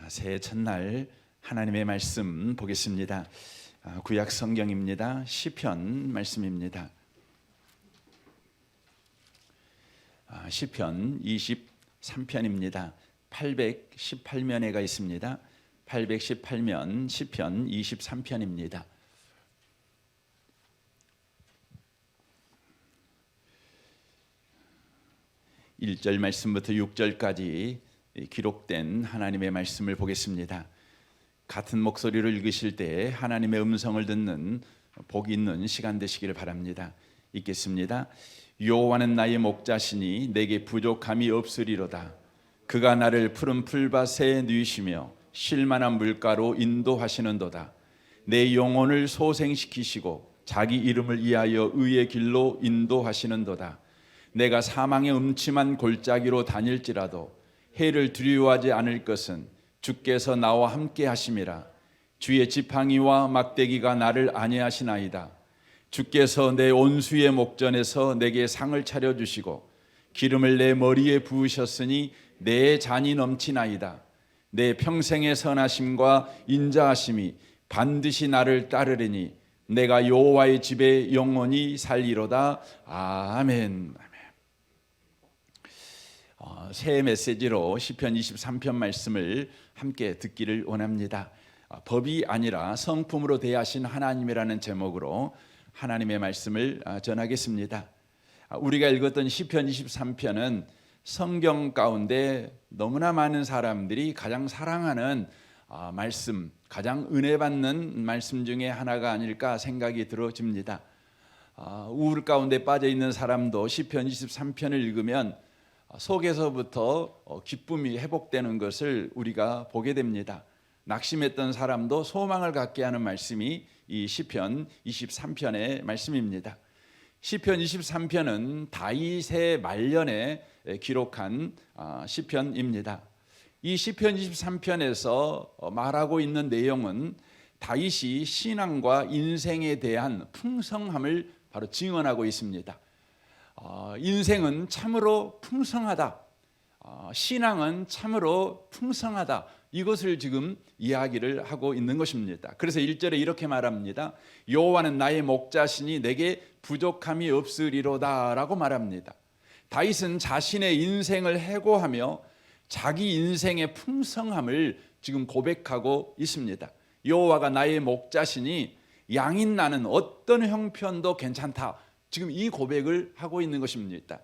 새해 첫날 하나님의 말씀 보겠습니다. 구약 성경입니다. 시편 말씀입니다. 시편 23편입니다. 818면에가 있습니다. 818면 시편 23편입니다. (1절) 말씀부터 (6절까지) 기록된 하나님의 말씀을 보겠습니다. 같은 목소리를 읽으실 때 하나님의 음성을 듣는 복 있는 시간 되시기를 바랍니다. 읽겠습니다. 여호와는 나의 목자시니 내게 부족함이 없으리로다. 그가 나를 푸른 풀밭에 누이시며 쉴 만한 물가로 인도하시는도다. 내 영혼을 소생시키시고 자기 이름을 위하여 의의 길로 인도하시는도다. 내가 사망의 음침한 골짜기로 다닐지라도 해를 두려워하지 않을 것은 주께서 나와 함께 하심이라. 주의 지팡이와 막대기가 나를 안위하시나이다. 주께서 내 온수의 목전에서 내게 상을 차려주시고 기름을 내 머리에 부으셨으니 내 잔이 넘치나이다. 내 평생의 선하심과 인자하심이 반드시 나를 따르리니 내가 여호와의 집에 영원히 살리로다. 아멘. 새해 메시지로 시편 23편 말씀을 함께 듣기를 원합니다. 법이 아니라 성품으로 대하신 하나님이라는 제목으로 하나님의 말씀을 전하겠습니다. 우리가 읽었던 시편 23편은 성경 가운데 너무나 많은 사람들이 가장 사랑하는 말씀, 가장 은혜받는 말씀 중에 하나가 아닐까 생각이 들어집니다. 우울 가운데 빠져 있는 사람도 시편 23편을 읽으면 속에서부터 기쁨이 회복되는 것을 우리가 보게 됩니다. 낙심했던 사람도 소망을 갖게 하는 말씀이 이 시편 23편의 말씀입니다. 시편 23편은 다윗의 말년에 기록한 시편입니다. 이 시편 23편에서 말하고 있는 내용은 다윗이 신앙과 인생에 대한 풍성함을 바로 증언하고 있습니다. 인생은 참으로 풍성하다. 신앙은 참으로 풍성하다. 이것을 지금 이야기를 하고 있는 것입니다. 그래서 1절에 이렇게 말합니다. 여호와는 나의 목자시니 내게 부족함이 없으리로다 라고 말합니다. 다윗은 자신의 인생을 해고하며 자기 인생의 풍성함을 지금 고백하고 있습니다. 여호와가 나의 목자시니 양인 나는 어떤 형편도 괜찮다. 지금 이 고백을 하고 있는 것입니다.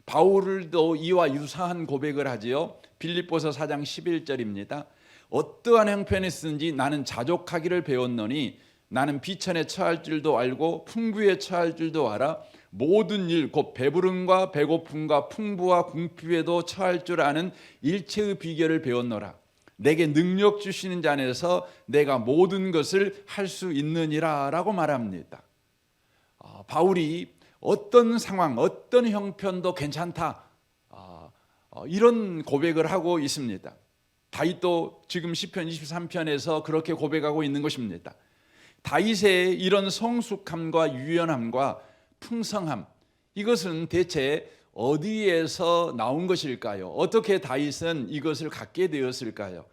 바울도 이와 유사한 고백을 하지요. 빌립보서 4장 11절입니다. 어떠한 형편이든지 나는 자족하기를 배웠노니 나는 비천에 처할 줄도 알고 풍부에 처할 줄도 알아 모든 일 곧 배부름과 배고픔과 풍부와 궁핍에도 처할 줄 아는 일체의 비결을 배웠노라. 내게 능력 주시는 자 안에서 내가 모든 것을 할 수 있느니라 라고 말합니다. 바울이 어떤 상황, 어떤 형편도 괜찮다 이런 고백을 하고 있습니다. 다윗도 지금 시편 23편에서 그렇게 고백하고 있는 것입니다. 다윗의 이런 성숙함과 유연함과 풍성함, 이것은 대체 어디에서 나온 것일까요? 어떻게 다윗은 이것을 갖게 되었을까요?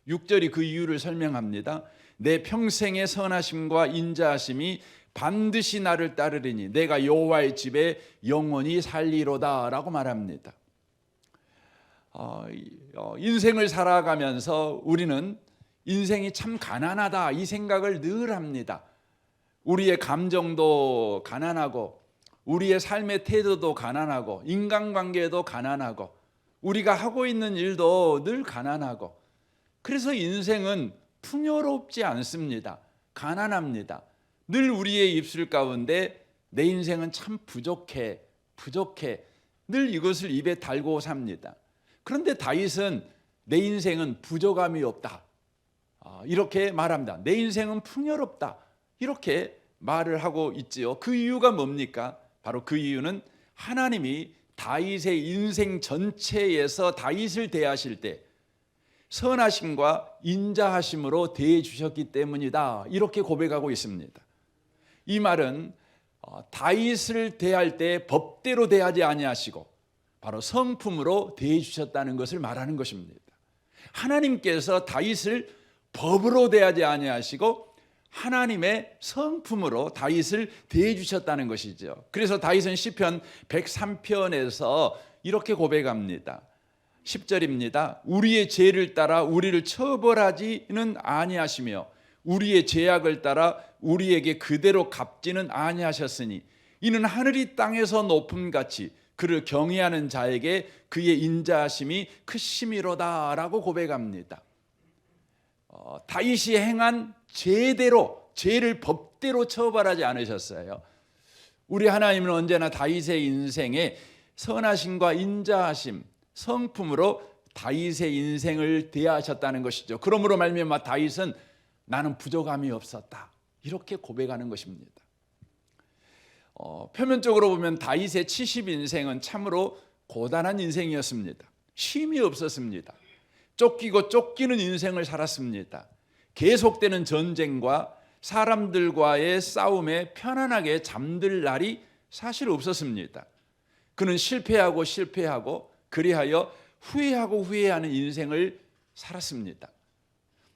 6절이 그 이유를 설명합니다. 내 평생의 선하심과 인자하심이 반드시 나를 따르리니 내가 여호와의 집에 영원히 살리로다 라고 말합니다. 인생을 살아가면서 우리는 인생이 참 가난하다 이 생각을 늘 합니다. 우리의 감정도 가난하고 우리의 삶의 태도도 가난하고 인간관계도 가난하고 우리가 하고 있는 일도 늘 가난하고 그래서 인생은 풍요롭지 않습니다. 가난합니다. 늘 우리의 입술 가운데 내 인생은 참 부족해 늘 이것을 입에 달고 삽니다. 그런데 다윗은 내 인생은 부족함이 없다 이렇게 말합니다. 내 인생은 풍요롭다 이렇게 말을 하고 있지요. 그 이유가 뭡니까? 바로 그 이유는 하나님이 다윗의 인생 전체에서 다윗을 대하실 때 선하심과 인자하심으로 대해 주셨기 때문이다 이렇게 고백하고 있습니다. 이 말은 다윗을 대할 때 법대로 대하지 아니하시고 바로 성품으로 대해 주셨다는 것을 말하는 것입니다. 하나님께서 다윗을 법으로 대하지 아니하시고 하나님의 성품으로 다윗을 대해 주셨다는 것이죠. 그래서 다윗은 시편 103편에서 이렇게 고백합니다. 10절입니다. 우리의 죄를 따라 우리를 처벌하지는 아니하시며 우리의 죄악을 따라 우리에게 그대로 갚지는 아니하셨으니 이는 하늘이 땅에서 높음같이 그를 경외하는 자에게 그의 인자하심이 크심이로다 라고 고백합니다. 다윗이 행한 죄대로, 죄를 법대로 처벌하지 않으셨어요. 우리 하나님은 언제나 다윗의 인생에 선하심과 인자하심, 성품으로 다윗의 인생을 대하셨다는 것이죠. 그러므로 말미암아 다윗은 나는 부족함이 없었다 이렇게 고백하는 것입니다. 표면적으로 보면 다윗의 70인생은 참으로 고단한 인생이었습니다. 쉼이 없었습니다. 쫓기고 쫓기는 인생을 살았습니다. 계속되는 전쟁과 사람들과의 싸움에 편안하게 잠들 날이 사실 없었습니다. 그는 실패하고 그리하여 후회하고 후회하는 인생을 살았습니다.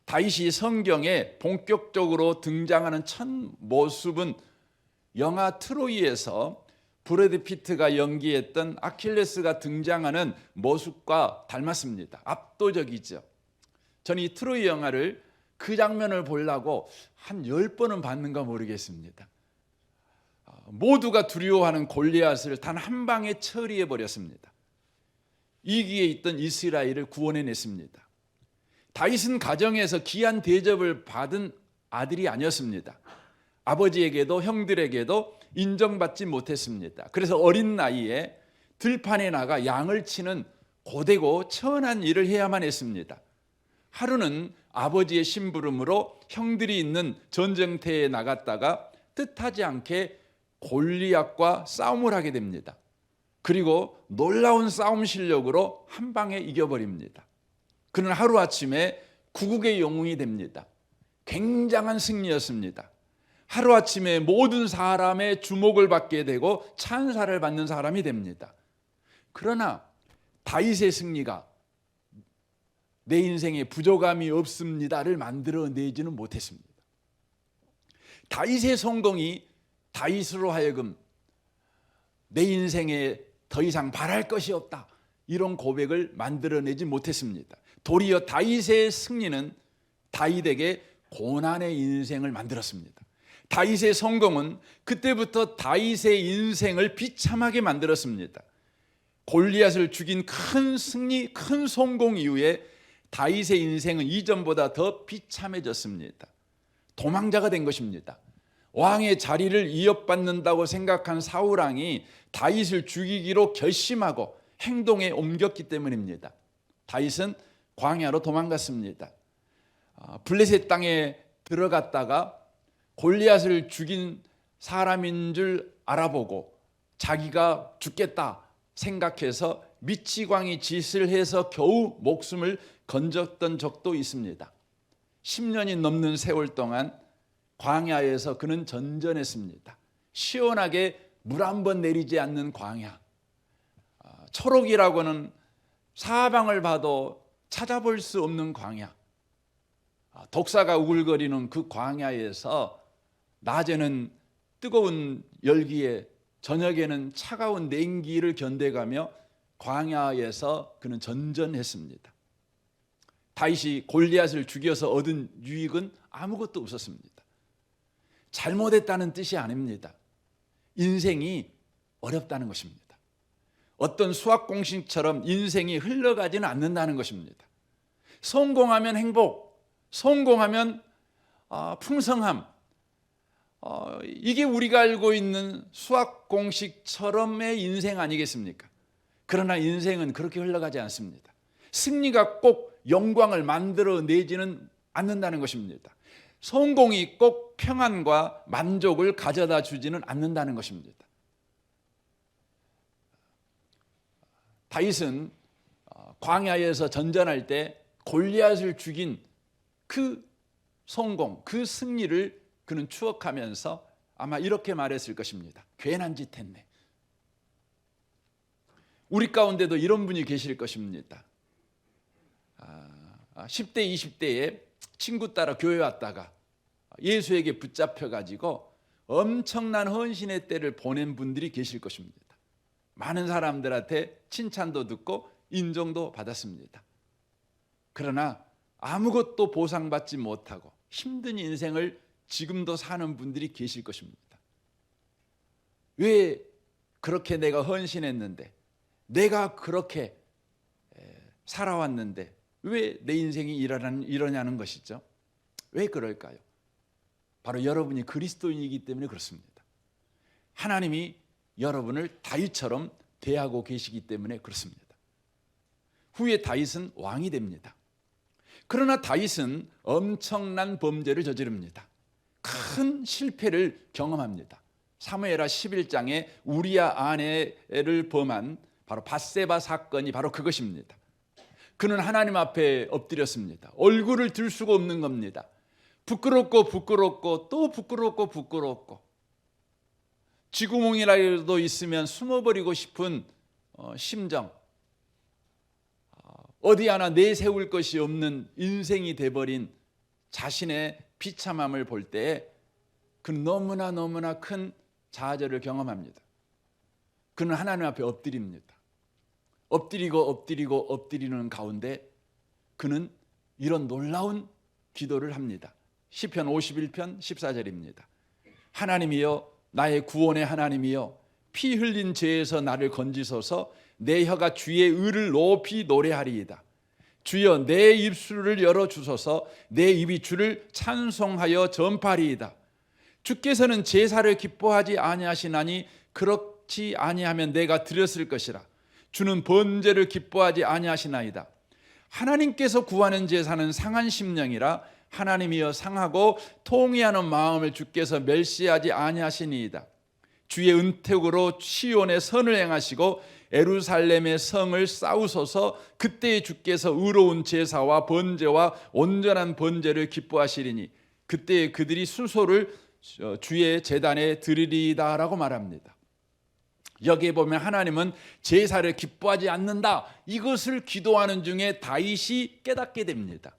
다윗이 성경에 본격적으로 등장하는 첫 모습은 영화 트로이에서 브래드 피트가 연기했던 아킬레스가 등장하는 모습과 닮았습니다. 압도적이죠. 저는 이 트로이 영화를 그 장면을 보려고 한 10번은 봤는가 모르겠습니다. 모두가 두려워하는 골리앗을 단 한 방에 처리해 버렸습니다. 이기에 있던 이스라엘을 구원해냈습니다. 다윗은 가정에서 귀한 대접을 받은 아들이 아니었습니다. 아버지에게도 형들에게도 인정받지 못했습니다. 그래서 어린 나이에 들판에 나가 양을 치는 고되고 천한 일을 해야만 했습니다. 하루는 아버지의 심부름으로 형들이 있는 전쟁터에 나갔다가 뜻하지 않게 골리앗과 싸움을 하게 됩니다. 그리고 놀라운 싸움 실력으로 한 방에 이겨버립니다. 그는 하루아침에 구국의 영웅이 됩니다. 굉장한 승리였습니다. 하루아침에 모든 사람의 주목을 받게 되고 찬사를 받는 사람이 됩니다. 그러나 다윗의 승리가 내 인생에 부족함이 없습니다를 만들어내지는 못했습니다. 다윗의 성공이 다윗으로 하여금 내 인생에 더 이상 바랄 것이 없다 이런 고백을 만들어내지 못했습니다. 도리어 다윗의 승리는 다윗에게 고난의 인생을 만들었습니다. 다윗의 성공은 그때부터 다윗의 인생을 비참하게 만들었습니다. 골리앗을 죽인 큰 승리, 큰 성공 이후에 다윗의 인생은 이전보다 더 비참해졌습니다. 도망자가 된 것입니다. 왕의 자리를 이어받는다고 생각한 사울왕이 다윗을 죽이기로 결심하고 행동에 옮겼기 때문입니다. 다윗은 광야로 도망갔습니다. 블레셋 땅에 들어갔다가 골리앗을 죽인 사람인 줄 알아보고 자기가 죽겠다 생각해서 미치광이 짓을 해서 겨우 목숨을 건졌던 적도 있습니다. 10년이 넘는 세월 동안 광야에서 그는 전전했습니다. 시원하게 물 한 번 내리지 않는 광야. 초록이라고는 사방을 봐도 찾아볼 수 없는 광야. 독사가 우글거리는 그 광야에서 낮에는 뜨거운 열기에 저녁에는 차가운 냉기를 견뎌가며 광야에서 그는 전전했습니다. 다윗이 골리앗을 죽여서 얻은 유익은 아무것도 없었습니다. 잘못했다는 뜻이 아닙니다. 인생이 어렵다는 것입니다. 어떤 수학 공식처럼 인생이 흘러가지는 않는다는 것입니다. 성공하면 행복, 성공하면 풍성함, 이게 우리가 알고 있는 수학 공식처럼의 인생 아니겠습니까? 그러나 인생은 그렇게 흘러가지 않습니다. 승리가 꼭 영광을 만들어내지는 않는다는 것입니다. 성공이 꼭 평안과 만족을 가져다 주지는 않는다는 것입니다. 다윗은 광야에서 전전할 때 골리앗을 죽인 그 성공, 그 승리를 그는 추억하면서 아마 이렇게 말했을 것입니다. 괜한 짓 했네. 우리 가운데도 이런 분이 계실 것입니다. 10대, 20대에 친구 따라 교회 왔다가 예수에게 붙잡혀가지고 엄청난 헌신의 때를 보낸 분들이 계실 것입니다. 많은 사람들한테 칭찬도 듣고 인정도 받았습니다. 그러나 아무것도 보상받지 못하고 힘든 인생을 지금도 사는 분들이 계실 것입니다. 왜 그렇게 내가 헌신했는데, 내가 그렇게 살아왔는데 왜 내 인생이 이러냐는 것이죠. 왜 그럴까요? 바로 여러분이 그리스도인이기 때문에 그렇습니다. 하나님이 여러분을 다윗처럼 대하고 계시기 때문에 그렇습니다. 후에 다윗은 왕이 됩니다. 그러나 다윗은 엄청난 범죄를 저지릅니다. 큰 실패를 경험합니다. 사무엘하 11장에 우리아 아내를 범한 바로 밧세바 사건이 바로 그것입니다. 그는 하나님 앞에 엎드렸습니다. 얼굴을 들 수가 없는 겁니다. 부끄럽고 또 부끄럽고 쥐구멍이라도 있으면 숨어버리고 싶은 심정, 어디 하나 내세울 것이 없는 인생이 돼버린 자신의 비참함을 볼 때 그는 너무나 큰 좌절을 경험합니다. 그는 하나님 앞에 엎드립니다. 엎드리는 가운데 그는 이런 놀라운 기도를 합니다. 시편 51편 14절입니다. 하나님이여, 나의 구원의 하나님이여, 피 흘린 죄에서 나를 건지소서. 내 혀가 주의 의를 높이 노래하리이다. 주여, 내 입술을 열어주소서. 내 입이 주를 찬송하여 전파리이다. 주께서는 제사를 기뻐하지 아니하시나니 그렇지 아니하면 내가 드렸을 것이라. 주는 번제를 기뻐하지 아니하시나이다. 하나님께서 구하는 제사는 상한 심령이라. 하나님이여, 상하고 통회하는 마음을 주께서 멸시하지 아니하시니이다. 주의 은택으로 시온의 선을 행하시고 예루살렘의 성을 쌓으소서. 그때에 주께서 의로운 제사와 번제와 온전한 번제를 기뻐하시리니 그때에 그들이 수소를 주의 제단에 드리리이다라고 말합니다. 여기에 보면 하나님은 제사를 기뻐하지 않는다, 이것을 기도하는 중에 다윗이 깨닫게 됩니다.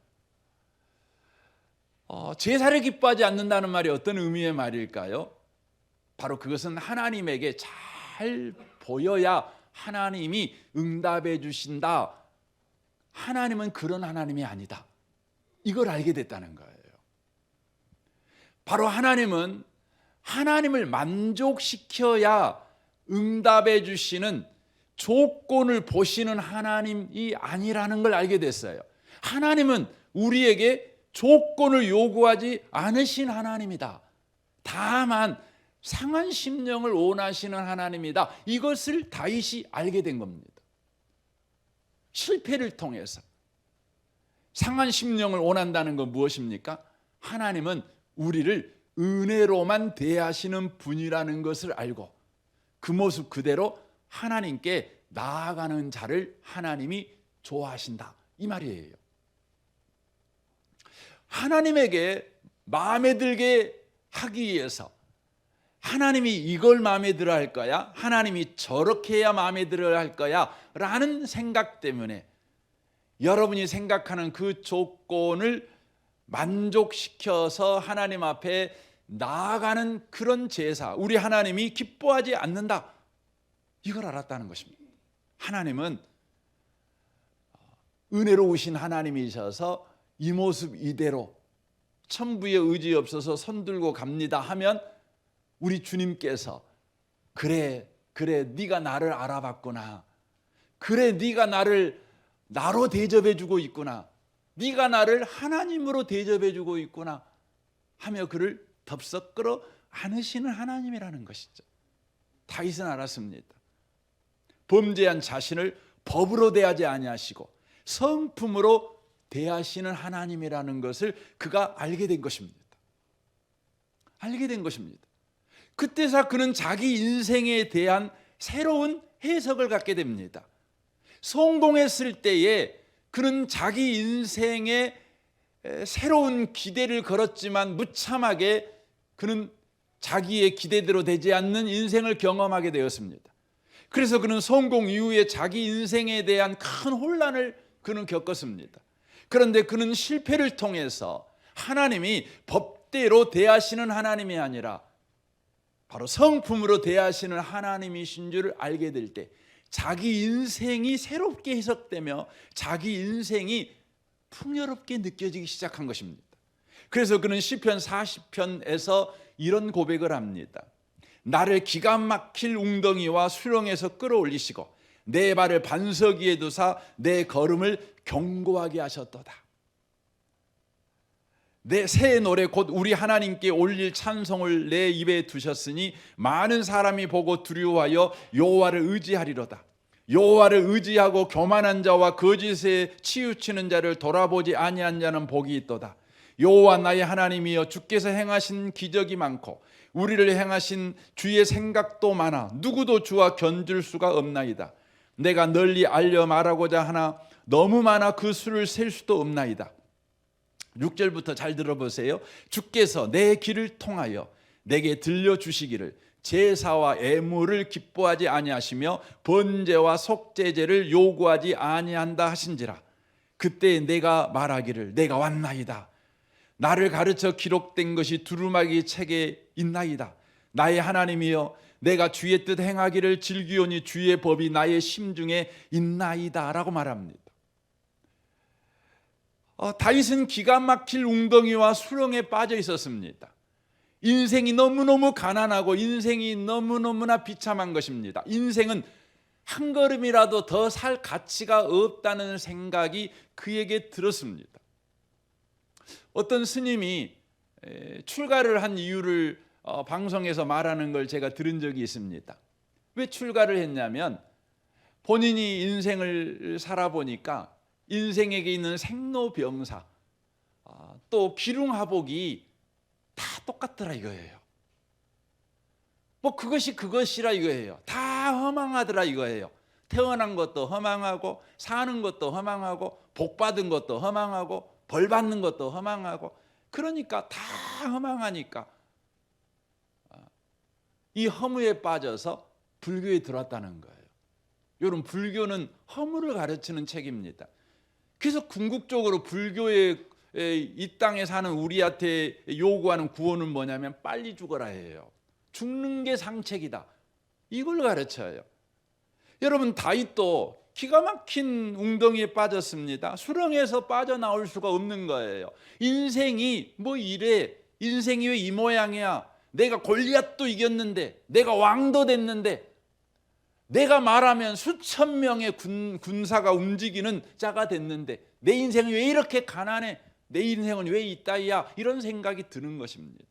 제사를 기뻐하지 않는다는 말이 어떤 의미의 말일까요? 바로 그것은 하나님에게 잘 보여야 하나님이 응답해 주신다. 하나님은 그런 하나님이 아니다. 이걸 알게 됐다는 거예요. 바로 하나님은 하나님을 만족시켜야 응답해 주시는 조건을 보시는 하나님이 아니라는 걸 알게 됐어요. 하나님은 우리에게 조건을 요구하지 않으신 하나님이다. 다만 상한 심령을 원하시는 하나님이다. 이것을 다윗이 알게 된 겁니다. 실패를 통해서. 상한 심령을 원한다는 건 무엇입니까? 하나님은 우리를 은혜로만 대하시는 분이라는 것을 알고 그 모습 그대로 하나님께 나아가는 자를 하나님이 좋아하신다, 이 말이에요. 하나님에게 마음에 들게 하기 위해서 하나님이 이걸 마음에 들어 할 거야, 하나님이 저렇게 해야 마음에 들어 할 거야 라는 생각 때문에 여러분이 생각하는 그 조건을 만족시켜서 하나님 앞에 나아가는 그런 제사, 우리 하나님이 기뻐하지 않는다, 이걸 알았다는 것입니다. 하나님은 은혜로우신 하나님이셔서 이 모습 이대로 천부의 의지 없어서 손들고 갑니다 하면 우리 주님께서 그래 네가 나를 알아봤구나, 그래 네가 나를 나로 대접해주고 있구나, 네가 나를 하나님으로 대접해주고 있구나 하며 그를 덥석 끌어 안으시는 하나님이라는 것이죠. 다윗은 알았습니다. 범죄한 자신을 법으로 대하지 아니하시고 성품으로 대하시는 하나님이라는 것을 그가 알게 된 것입니다. 알게 된 것입니다. 그때서 그는 자기 인생에 대한 새로운 해석을 갖게 됩니다. 성공했을 때에 그는 자기 인생에 새로운 기대를 걸었지만 무참하게 그는 자기의 기대대로 되지 않는 인생을 경험하게 되었습니다. 그래서 그는 성공 이후에 자기 인생에 대한 큰 혼란을 그는 겪었습니다. 그런데 그는 실패를 통해서 하나님이 법대로 대하시는 하나님이 아니라 바로 성품으로 대하시는 하나님이신 줄 알게 될 때 자기 인생이 새롭게 해석되며 자기 인생이 풍요롭게 느껴지기 시작한 것입니다. 그래서 그는 시편 40편에서 이런 고백을 합니다. 나를 기가 막힐 웅덩이와 수렁에서 끌어올리시고 내 발을 반석 위에 두사 내 걸음을 견고하게 하셨도다. 내 새 노래 곧 우리 하나님께 올릴 찬송을 내 입에 두셨으니 많은 사람이 보고 두려워하여 여호와를 의지하리로다. 여호와를 의지하고 교만한 자와 거짓에 치우치는 자를 돌아보지 아니한 자는 복이 있도다. 여호와 나의 하나님이여 주께서 행하신 기적이 많고 우리를 행하신 주의 생각도 많아 누구도 주와 견줄 수가 없나이다. 내가 널리 알려 말하고자 하나 너무 많아 그 수를 셀 수도 없나이다. 6절부터 잘 들어보세요. 주께서 내 길을 통하여 내게 들려주시기를 제사와 애물을 기뻐하지 아니하시며 번제와 속죄제를 요구하지 아니한다 하신지라. 그때 내가 말하기를 내가 왔나이다. 나를 가르쳐 기록된 것이 두루마기 책에 있나이다. 나의 하나님이여 내가 주의 뜻 행하기를 즐기오니 주의 법이 나의 심중에 있나이다 라고 말합니다. 다윗은 기가 막힐 웅덩이와 수렁에 빠져 있었습니다. 인생이 너무너무 가난하고 인생이 너무너무나 비참한 것입니다. 인생은 한 걸음이라도 더 살 가치가 없다는 생각이 그에게 들었습니다. 어떤 스님이 출가를 한 이유를 방송에서 말하는 걸 제가 들은 적이 있습니다. 왜 출가를 했냐면 본인이 인생을 살아보니까 인생에게 있는 생로병사 또 기륭하복이 다 똑같더라 이거예요. 뭐 그것이라 이거예요. 다 허망하더라 이거예요. 태어난 것도 허망하고 사는 것도 허망하고 복 받은 것도 허망하고 벌 받는 것도 허망하고 그러니까 다 허망하니까 이 허무에 빠져서 불교에 들어왔다는 거예요. 여러분 불교는 허무를 가르치는 책입니다. 그래서 궁극적으로 불교의 이 땅에 사는 우리한테 요구하는 구원은 뭐냐면 빨리 죽어라 해요. 죽는 게 상책이다. 이걸 가르쳐요. 여러분 다윗도 기가 막힌 웅덩이에 빠졌습니다. 수렁에서 빠져나올 수가 없는 거예요. 인생이 뭐 이래, 인생이 왜 이 모양이야. 내가 골리앗도 이겼는데, 내가 왕도 됐는데, 내가 말하면 수천 명의 군사가 움직이는 자가 됐는데 내 인생이 왜 이렇게 가난해? 내 인생은 왜 이따위야? 이런 생각이 드는 것입니다.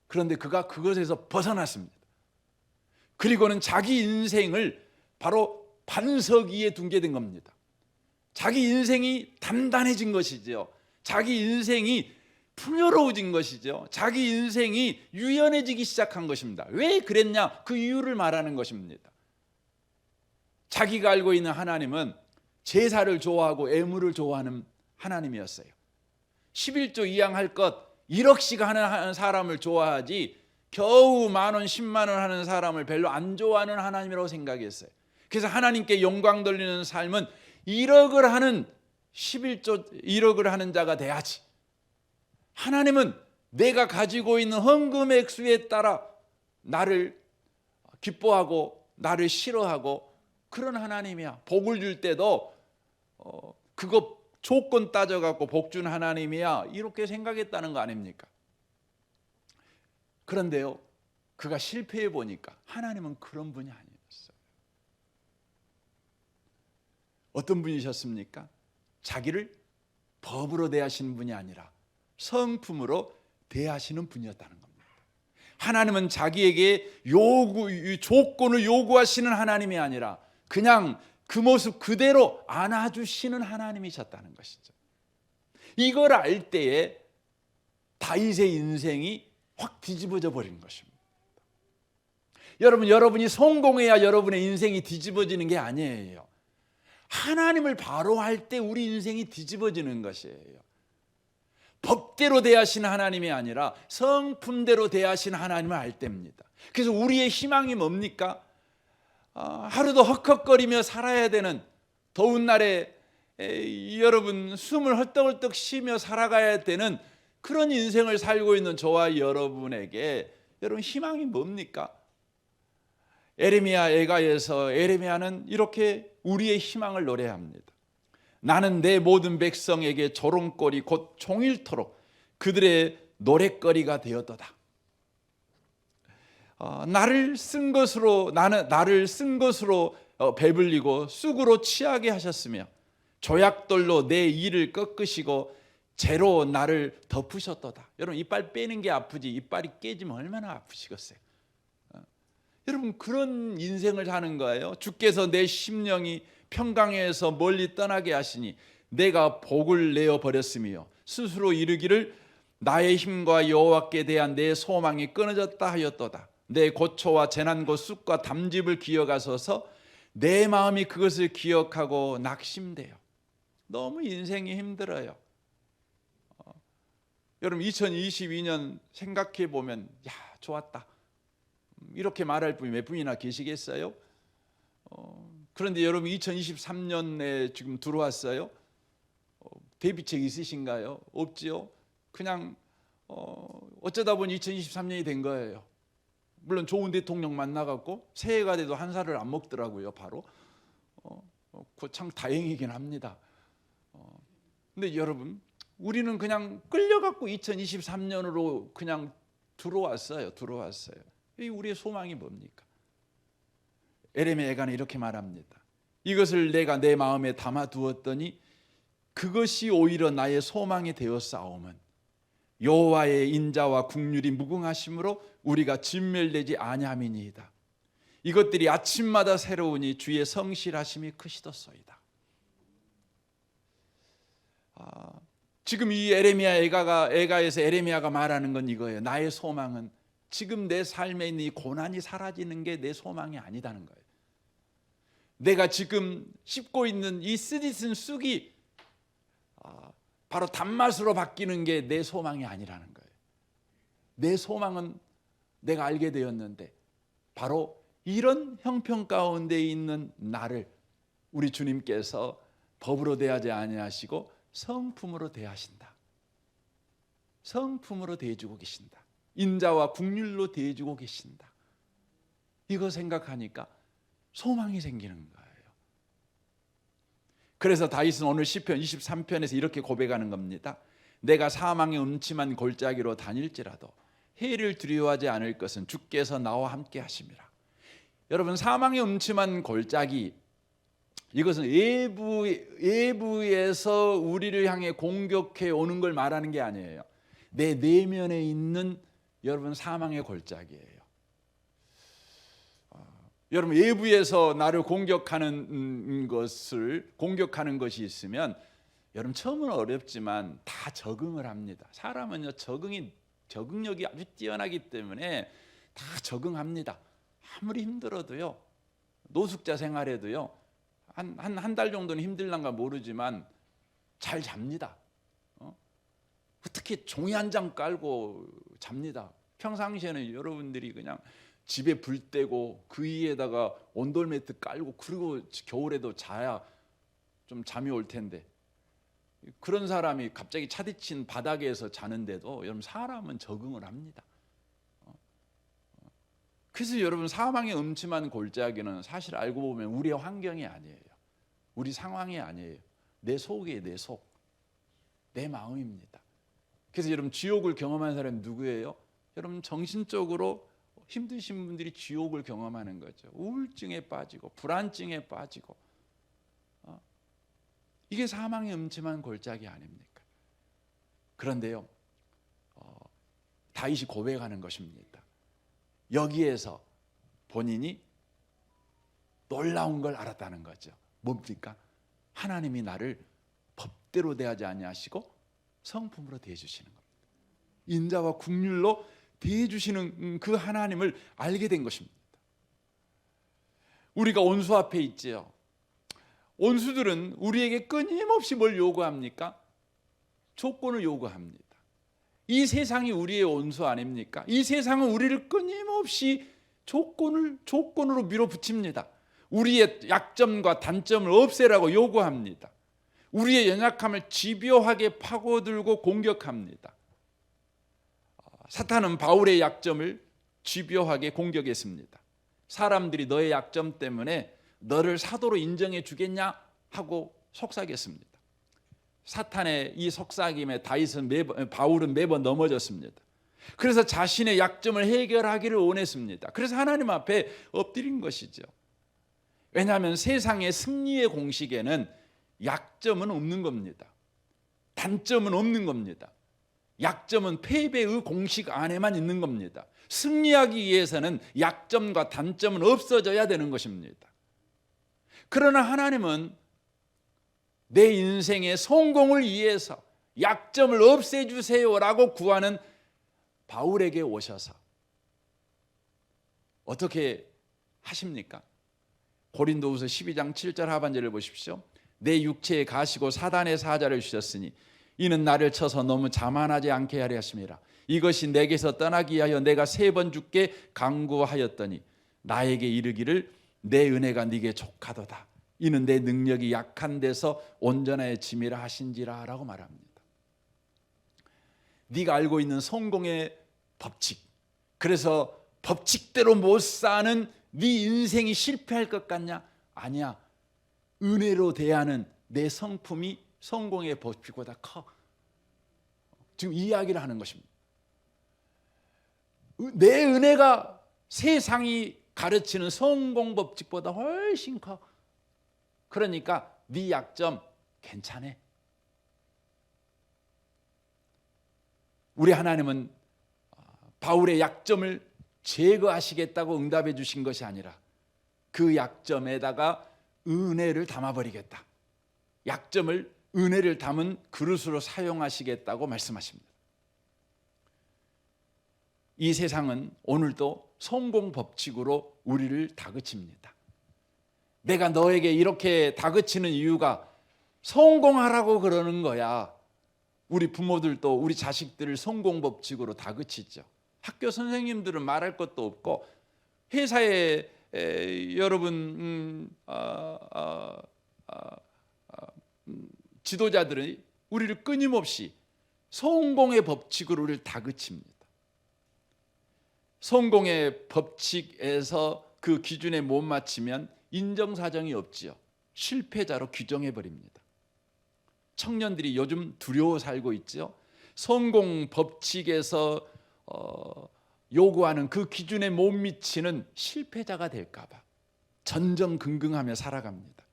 그런데 그가 그것에서 벗어났습니다. 그리고는 자기 인생을 바로 반석 위에 둔게 된 겁니다. 자기 인생이 단단해진 것이죠. 자기 인생이 풍요로워진 것이죠. 자기 인생이 유연해지기 시작한 것입니다. 왜 그랬냐? 그 이유를 말하는 것입니다. 자기가 알고 있는 하나님은 제사를 좋아하고 애물을 좋아하는 하나님이었어요. 11조 2양 할 것 1억씩 하는 사람을 좋아하지 겨우 만원 10만 원 하는 사람을 별로 안 좋아하는 하나님이라고 생각했어요. 그래서 하나님께 영광 돌리는 삶은 1억을 하는 11조 1억을 하는 자가 돼야지. 하나님은 내가 가지고 있는 헌금 액수에 따라 나를 기뻐하고 나를 싫어하고 그런 하나님이야. 복을 줄 때도 그거 조건 따져갖고 복 준 하나님이야 이렇게 생각했다는 거 아닙니까? 그런데요 그가 실패해 보니까 하나님은 그런 분이 아니었어요. 어떤 분이셨습니까? 자기를 법으로 대하시는 분이 아니라 성품으로 대하시는 분이었다는 겁니다. 하나님은 자기에게 조건을 요구하시는 하나님이 아니라 그냥 그 모습 그대로 안아주시는 하나님이셨다는 것이죠. 이걸 알 때에 다윗의 인생이 확 뒤집어져 버린 것입니다. 여러분이 성공해야 여러분의 인생이 뒤집어지는 게 아니에요. 하나님을 바로 할 때 우리 인생이 뒤집어지는 것이에요. 법대로 대하시는 하나님이 아니라 성품대로 대하시는 하나님을 알 때입니다. 그래서 우리의 희망이 뭡니까? 하루도 헉헉거리며 살아야 되는 더운 날에 여러분 숨을 헐떡헐떡 쉬며 살아가야 되는 그런 인생을 살고 있는 저와 여러분에게 여러분 희망이 뭡니까? 에레미야 애가에서 에레미야는 이렇게 우리의 희망을 노래합니다. 나는 내 모든 백성에게 조롱거리 곧 종일토록 그들의 노랫거리가 되었도다. 나를 쓴 것으로 배불리고 쑥으로 취하게 하셨으며 조약돌로 내 이를 꺾으시고 재로 나를 덮으셨도다. 여러분 이빨 빼는 게 아프지 이빨이 깨지면 얼마나 아프시겠어요. 여러분 그런 인생을 사는 거예요. 주께서 내 심령이 평강에서 멀리 떠나게 하시니 내가 복을 내어 버렸으며 스스로 이르기를 나의 힘과 여호와께 대한 내 소망이 끊어졌다 하였도다. 내 고초와 재난 곧 쑥과 담즙을 기억하소서. 내 마음이 그것을 기억하고 낙심돼요. 너무 인생이 힘들어요. 여러분 2022년 생각해 보면 야 좋았다 이렇게 말할 분이 몇 분이나 계시겠어요? 그런데 여러분 2023년에 지금 들어왔어요. 대비책 있으신가요? 없지요. 그냥 어쩌다 보니 2023년이 된 거예요. 물론 좋은 대통령 만나갖고 새해가 돼도 한 살을 안 먹더라고요. 바로 참 다행이긴 합니다. 근데 여러분 우리는 그냥 끌려갖고 2023년으로 그냥 들어왔어요. 우리의 소망이 뭡니까? 에레미야가 이렇게 말합니다. 이것을 내가 내 마음에 담아두었더니 그것이 오히려 나의 소망이 되었사오면 여호와의 인자와 국률이 무궁하심으로 우리가 진멸되지 아니함이니이다. 이것들이 아침마다 새로우니 주의 성실하심이 크시도소이다. 지금 이 에레미야 애가에서 에레미야가 말하는 건 이거예요. 나의 소망은 지금 내 삶에 있는 이 고난이 사라지는 게 내 소망이 아니다는 거예요. 내가 지금 씹고 있는 이 쓰디쓴 쑥이 바로 단맛으로 바뀌는 게 내 소망이 아니라는 거예요. 내 소망은 내가 알게 되었는데 바로 이런 형편 가운데 있는 나를 우리 주님께서 법으로 대하지 아니하시고 성품으로 대하신다. 성품으로 대해주고 계신다. 인자와 국률로 대해주고 계신다. 이거 생각하니까 소망이 생기는 거예요. 그래서 다윗은 오늘 시편 23편에서 이렇게 고백하는 겁니다. 내가 사망의 음침한 골짜기로 다닐지라도 해를 두려워하지 않을 것은 주께서 나와 함께 하심이라. 여러분 사망의 음침한 골짜기 이것은 외부에서 우리를 향해 공격해 오는 걸 말하는 게 아니에요. 내 내면에 있는 여러분 사망의 골짜기예요. 여러분 외부에서 나를 공격하는 것이 있으면 여러분 처음은 어렵지만 다 적응을 합니다. 사람은요 적응력이 아주 뛰어나기 때문에 다 적응합니다. 아무리 힘들어도요 노숙자 생활에도요 한 달 정도는 힘들란가 모르지만 잘 잡니다. 특히 종이 한 장 깔고 잡니다. 평상시에는 여러분들이 그냥 집에 불 떼고 그 위에다가 온돌매트 깔고 그리고 겨울에도 자야 좀 잠이 올 텐데 그런 사람이 갑자기 차디친 바닥에서 자는데도 여러분 사람은 적응을 합니다. 그래서 여러분 사망의 음침한 골짜기는 사실 알고 보면 우리의 환경이 아니에요. 우리 상황이 아니에요. 내 속이에요. 내 속. 내 마음입니다. 그래서 여러분 지옥을 경험한 사람이 누구예요? 여러분 정신적으로 힘드신 분들이 지옥을 경험하는 거죠. 우울증에 빠지고 불안증에 빠지고 이게 사망의 음침한 골짜기 아닙니까? 그런데요 다윗이 고백하는 것입니다. 여기에서 본인이 놀라운 걸 알았다는 거죠. 뭡니까? 하나님이 나를 법대로 대하지 아니하시고 성품으로 대해주시는 겁니다. 인자와 국률로 대해주시는 그 하나님을 알게 된 것입니다. 우리가 온수 앞에 있지요. 온수들은 우리에게 끊임없이 뭘 요구합니까? 조건을 요구합니다. 이 세상이 우리의 온수 아닙니까? 이 세상은 우리를 끊임없이 조건으로 밀어붙입니다. 우리의 약점과 단점을 없애라고 요구합니다. 우리의 연약함을 집요하게 파고들고 공격합니다. 사탄은 바울의 약점을 집요하게 공격했습니다. 사람들이 너의 약점 때문에 너를 사도로 인정해 주겠냐 하고 속삭였습니다. 사탄의 이 속삭임에 바울은 매번 넘어졌습니다. 그래서 자신의 약점을 해결하기를 원했습니다. 그래서 하나님 앞에 엎드린 것이죠. 왜냐하면 세상의 승리의 공식에는 약점은 없는 겁니다. 단점은 없는 겁니다. 약점은 패배의 공식 안에만 있는 겁니다. 승리하기 위해서는 약점과 단점은 없어져야 되는 것입니다. 그러나 하나님은 내 인생의 성공을 위해서 약점을 없애주세요라고 구하는 바울에게 오셔서 어떻게 하십니까? 고린도후서 12장 7절 하반절을 보십시오. 내 육체에 가시고 사단의 사자를 주셨으니 이는 나를 쳐서 너무 자만하지 않게 하려 하심이라. 이것이 내게서 떠나기 위하여 내가 3번 주께 간구하였더니 나에게 이르기를 내 은혜가 네게 족하도다. 이는 내 능력이 약한 데서 온전해짐이라 하신지라 라고 말합니다. 네가 알고 있는 성공의 법칙, 그래서 법칙대로 못 사는 네 인생이 실패할 것 같냐? 아니야. 은혜로 대하는 내 성품이 성공의 법칙보다 커. 지금 이 이야기를 하는 것입니다. 내 은혜가 세상이 가르치는 성공 법칙보다 훨씬 커. 그러니까 네 약점 괜찮아. 우리 하나님은 바울의 약점을 제거하시겠다고 응답해 주신 것이 아니라 그 약점에다가 은혜를 담아버리겠다. 약점을 은혜를 담은 그릇으로 사용하시겠다고 말씀하십니다. 이 세상은 오늘도 성공 법칙으로 우리를 다그칩니다. 내가 너에게 이렇게 다그치는 이유가 성공하라고 그러는 거야. 우리 부모들도 우리 자식들을 성공 법칙으로 다그치죠. 학교 선생님들은 말할 것도 없고 회사에 여러분 지도자들이 우리를 끊임없이 성공의 법칙으로 우리를 다그칩니다. 성공의 법칙에서 그 기준에 못 맞추면 인정사정이 없지요. 실패자로 규정해버립니다. 청년들이 요즘 두려워 살고 있죠. 성공 법칙에서 요구하는 그 기준에 못 미치는 실패자가 될까 봐 전전긍긍하며 살아갑니다.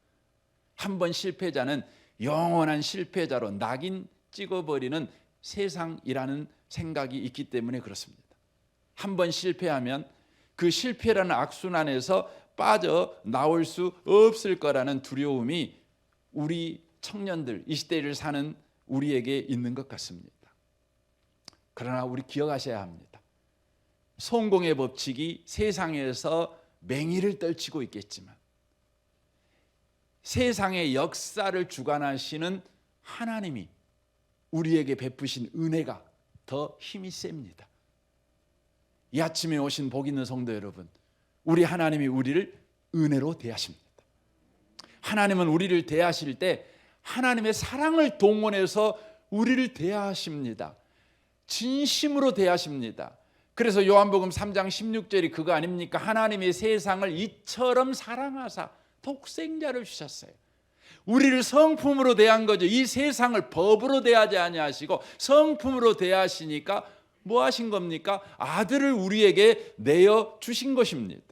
한번 실패자는 영원한 실패자로 낙인 찍어버리는 세상이라는 생각이 있기 때문에 그렇습니다. 한번 실패하면 그 실패라는 악순환에서 빠져나올 수 없을 거라는 두려움이 우리 청년들, 이 시대를 사는 우리에게 있는 것 같습니다. 그러나 우리 기억하셔야 합니다. 성공의 법칙이 세상에서 맹위를 떨치고 있겠지만 세상의 역사를 주관하시는 하나님이 우리에게 베푸신 은혜가 더 힘이 셉니다. 이 아침에 오신 복 있는 성도 여러분, 우리 하나님이 우리를 은혜로 대하십니다. 하나님은 우리를 대하실 때 하나님의 사랑을 동원해서 우리를 대하십니다. 진심으로 대하십니다. 그래서 요한복음 3장 16절이 그거 아닙니까? 하나님이 세상을 이처럼 사랑하사 독생자를 주셨어요. 우리를 성품으로 대한 거죠. 이 세상을 법으로 대하지 아니하시고 성품으로 대하시니까 뭐 하신 겁니까? 아들을 우리에게 내어 주신 것입니다.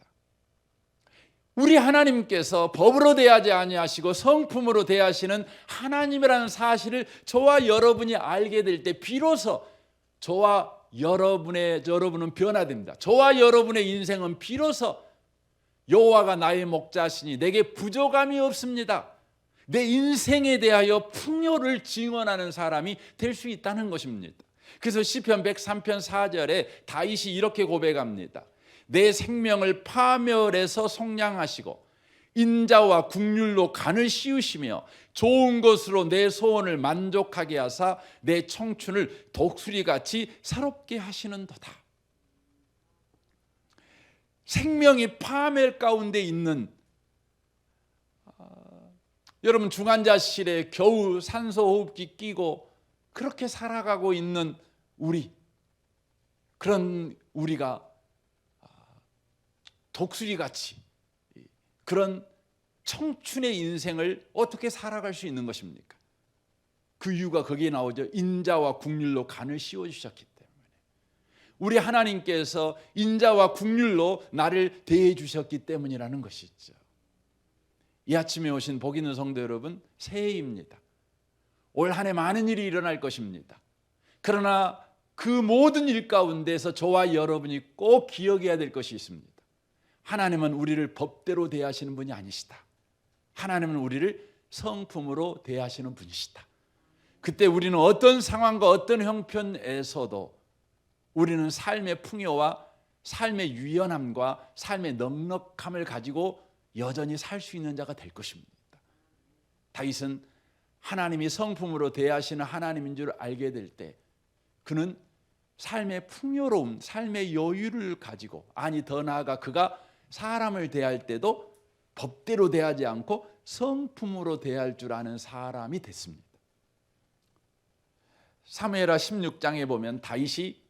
우리 하나님께서 법으로 대하지 아니하시고 성품으로 대하시는 하나님이라는 사실을 저와 여러분이 알게 될 때 비로소 저와 여러분은 변화됩니다. 저와 여러분의 인생은 비로소 여호와가 나의 목자시니 내게 부족함이 없습니다. 내 인생에 대하여 풍요를 증언하는 사람이 될 수 있다는 것입니다. 그래서 시편 103편 4절에 다윗이 이렇게 고백합니다. 내 생명을 파멸해서 속량하시고 인자와 국률로 간을 씌우시며 좋은 것으로 내 소원을 만족하게 하사 내 청춘을 독수리같이 사롭게 하시는도다. 생명이 파멸 가운데 있는 여러분 중환자실에 겨우 산소호흡기 끼고 그렇게 살아가고 있는 그런 우리가 독수리같이 그런 청춘의 인생을 어떻게 살아갈 수 있는 것입니까? 그 이유가 거기에 나오죠. 인자와 국률로 간을 씌워주셨기 때문에. 우리 하나님께서 인자와 국률로 나를 대해 주셨기 때문이라는 것이죠. 이 아침에 오신 복 있는 성도 여러분, 새해입니다. 올 한 해 많은 일이 일어날 것입니다. 그러나 그 모든 일 가운데서 저와 여러분이 꼭 기억해야 될 것이 있습니다. 하나님은 우리를 법대로 대하시는 분이 아니시다. 하나님은 우리를 성품으로 대하시는 분이시다. 그때 우리는 어떤 상황과 어떤 형편에서도 우리는 삶의 풍요와 삶의 유연함과 삶의 넉넉함을 가지고 여전히 살 수 있는 자가 될 것입니다. 다윗은 하나님이 성품으로 대하시는 하나님인 줄 알게 될 때 그는 삶의 풍요로움, 삶의 여유를 가지고, 아니 더 나아가 그가 사람을 대할 때도 법대로 대하지 않고 성품으로 대할 줄 아는 사람이 됐습니다. 사무엘하 16장에 보면 다윗이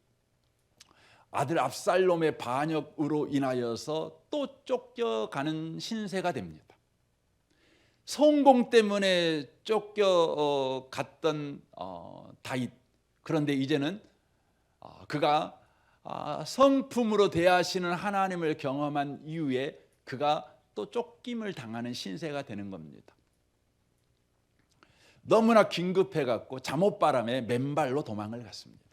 아들 압살롬의 반역으로 인하여서 또 쫓겨가는 신세가 됩니다. 성공 때문에 쫓겨갔던 다윗, 그런데 이제는 그가 성품으로 대하시는 하나님을 경험한 이후에 그가 또 쫓김을 당하는 신세가 되는 겁니다. 너무나 긴급해갖고 잠옷바람에 맨발로 도망을 갔습니다.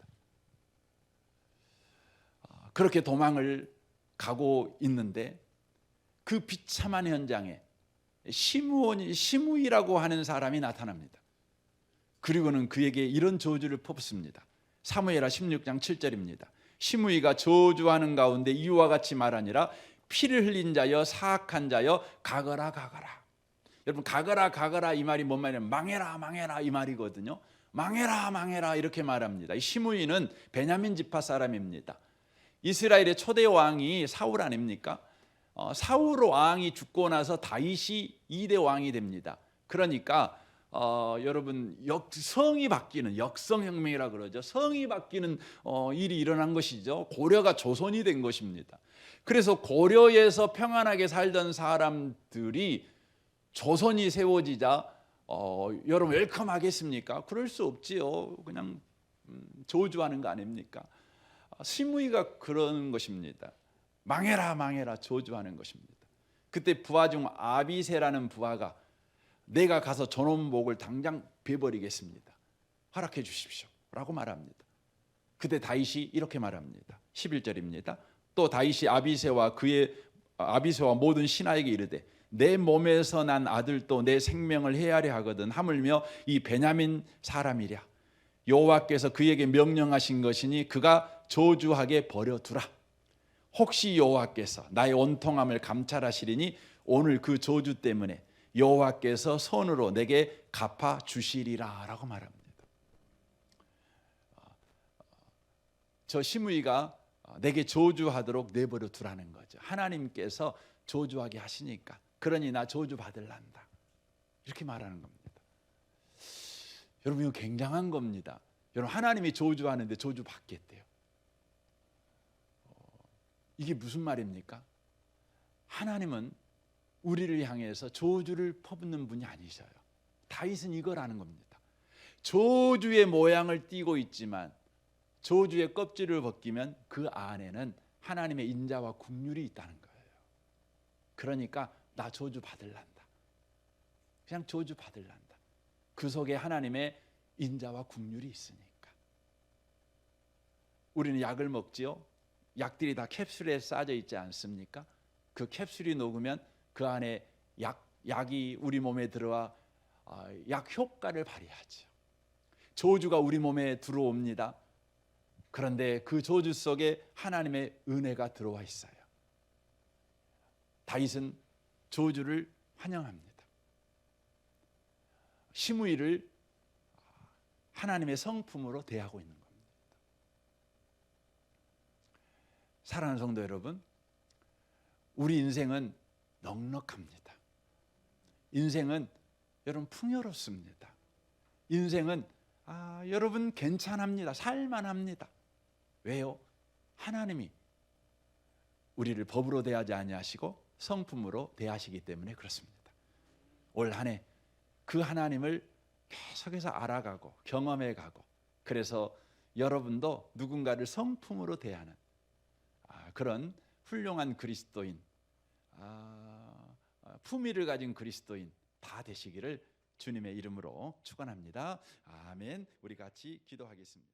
그렇게 도망을 가고 있는데 그 비참한 현장에 시므이라고 하는 사람이 나타납니다. 그리고는 그에게 이런 저주를 퍼붓습니다. 사무엘하 16장 7절입니다. 시므이가 저주하는 가운데 이와 같이 말하니라. 피를 흘린 자여, 사악한 자여, 가거라 가거라. 여러분, 가거라 가거라 이 말이 뭔 말이냐면 망해라 망해라 이 말이거든요. 망해라 망해라 이렇게 말합니다. 이 시므이는 베냐민 지파 사람입니다. 이스라엘의 초대 왕이 사울 아닙니까? 사울 왕이 죽고 나서 다윗이 2대 왕이 됩니다. 그러니까 여러분 성이 바뀌는, 역성혁명이라 그러죠. 성이 바뀌는 일이 일어난 것이죠. 고려가 조선이 된 것입니다. 그래서 고려에서 평안하게 살던 사람들이 조선이 세워지자 여러분 웰컴하겠습니까? 그럴 수 없지요. 그냥 저주하는 거 아닙니까? 시므이가 그런 것입니다. 망해라 망해라 저주하는 것입니다. 그때 부하 중 아비새라는 부하가 내가 가서 저놈목을 당장 베버리겠습니다. 허락해 주십시오 라고 말합니다. 그때 다윗이 이렇게 말합니다. 11절입니다. 또 다윗이 아비새와 모든 신하에게 이르되 내 몸에서 난 아들도 내 생명을 해하려 하거든. 하물며 이 베냐민 사람이랴. 여호와께서 그에게 명령하신 것이니 그가 저주하게 버려두라. 혹시 여호와께서 나의 온통함을 감찰하시리니 오늘 그 저주 때문에 여호와께서 손으로 내게 갚아 주시리라 라고 말합니다. 저 시므이가 내게 저주하도록 내버려 두라는 거죠. 하나님께서 저주하게 하시니까 그러니 나 저주 받을란다 이렇게 말하는 겁니다. 여러분 이거 굉장한 겁니다. 여러분 하나님이 저주하는데 저주 받겠대요. 이게 무슨 말입니까? 하나님은 우리를 향해서 저주를 퍼붓는 분이 아니셔요. 다윗은 이걸 아는 겁니다. 저주의 모양을 띠고 있지만 저주의 껍질을 벗기면 그 안에는 하나님의 인자와 긍휼이 있다는 거예요. 그러니까 나 저주 받을란다. 그냥 저주 받을란다. 그 속에 하나님의 인자와 긍휼이 있으니까. 우리는 약을 먹지요. 약들이 다 캡슐에 싸져 있지 않습니까? 그 캡슐이 녹으면 그 안에 약이 우리 몸에 들어와 약 효과를 발휘하죠. 저주가 우리 몸에 들어옵니다. 그런데 그 저주 속에 하나님의 은혜가 들어와 있어요. 다윗은 저주를 환영합니다. 시므이를 하나님의 성품으로 대하고 있는 겁니다. 사랑하는 성도 여러분, 우리 인생은 넉넉합니다. 인생은 여러분 풍요롭습니다. 인생은 여러분 괜찮합니다. 살만합니다. 왜요? 하나님이 우리를 법으로 대하지 아니하시고 성품으로 대하시기 때문에 그렇습니다. 올 한 해 그 하나님을 계속해서 알아가고 경험해가고, 그래서 여러분도 누군가를 성품으로 대하는 그런 훌륭한 그리스도인, 품위를 가진 그리스도인 다 되시기를 주님의 이름으로 축원합니다. 아멘. 우리 같이 기도하겠습니다.